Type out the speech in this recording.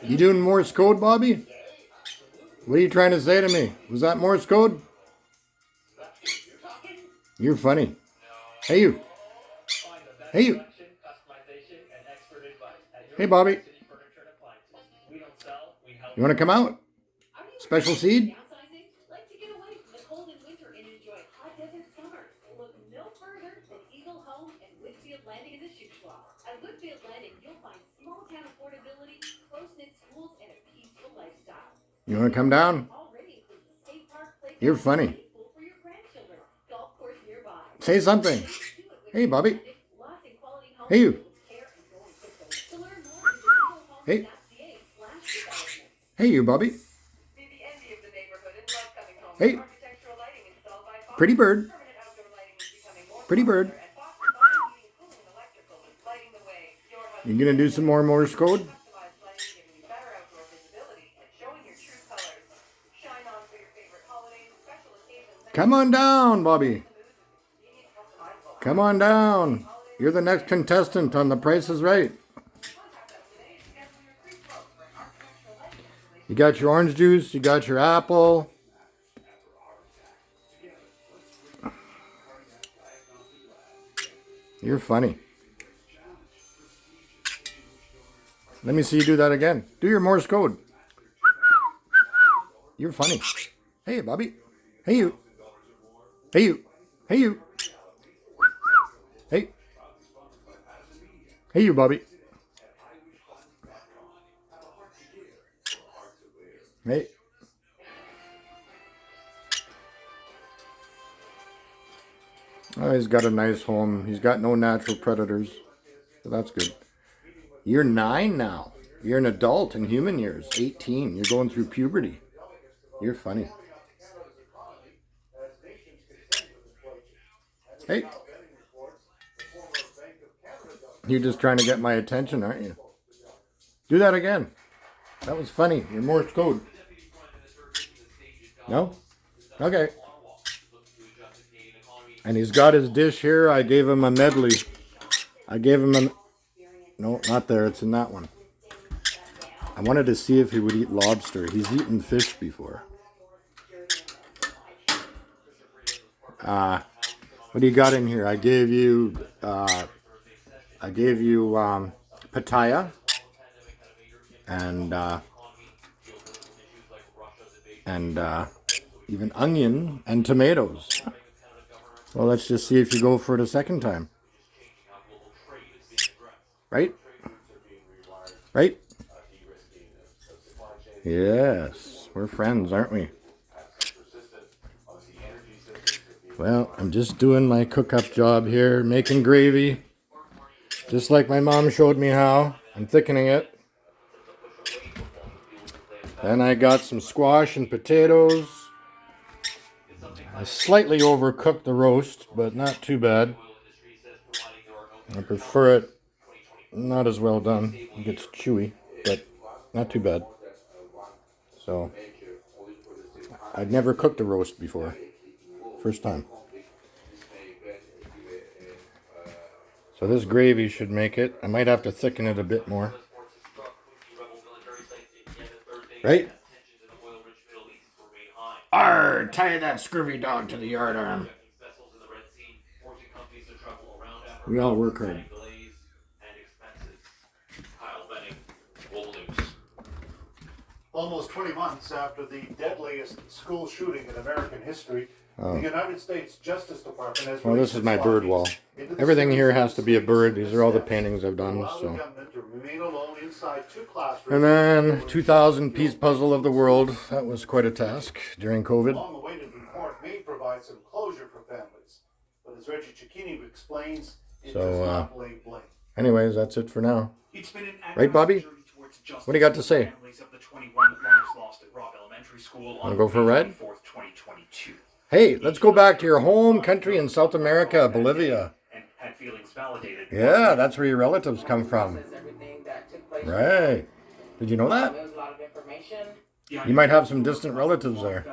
You doing Morse code, Bobby? What are you trying to say to me? Was that Morse code? You're funny. Hey, you. Hey, you. Hey, Bobby. You want to come out? Special seed? You want to come down? You're funny. Say something. Hey, Bobby. Hey, you. Hey. Hey, you, Bobby. Hey. Pretty bird. Pretty bird. You gonna do some more Morse code? Come on down, Bobby. Come on down. You're the next contestant on The Price is Right. You got your orange juice, you got your apple. You're funny. Let me see you do that again. Do your Morse code. You're funny. Hey, Bobby. Hey, you. Hey, you. Hey, you. Hey. Hey, you, Bobby. Hey. Oh, he's got a nice home. He's got no natural predators. So that's good. You're 9 now. You're an adult in human years. 18. You're going through puberty. You're funny. Hey. You're just trying to get my attention, aren't you? Do that again. That was funny. You're Morse code. No? Okay. And he's got his dish here. I gave him a medley. I gave him a... No, not there. It's in that one. I wanted to see if he would eat lobster. He's eaten fish before. What do you got in here? I gave you pitaya and even onion and tomatoes. Well, let's just see if you go for it a second time. Right? Right? Yes, we're friends, aren't we? Well, I'm just doing my cook-up job here, making gravy. Just like my mom showed me how. I'm thickening it. Then I got some squash and potatoes. I slightly overcooked the roast, but not too bad. I prefer it not as well done. It gets chewy, but not too bad. So, I'd never cooked a roast before. First time. So this gravy should make it. I might have to thicken it a bit more. Right? Arr! Tie that scurvy dog to the yard arm. We all work hard. Almost 20 months after the deadliest school shooting in American history, the United States Justice Department has... Well, this is my bird wall. Everything here has to be a bird. These are all the paintings I've done. So. And then 2,000-piece puzzle of the world. That was quite a task during COVID. Long-awaited report may provide some closure for families, but as Reggie Cicchini explains, it does not lay blame. Anyways, that's it for now. Right, Bobby? What do you got to say? Want to go for a ride? Hey, let's go back to your home country in South America, Bolivia. Yeah, that's where your relatives come from. Right. Did you know that? You might have some distant relatives there.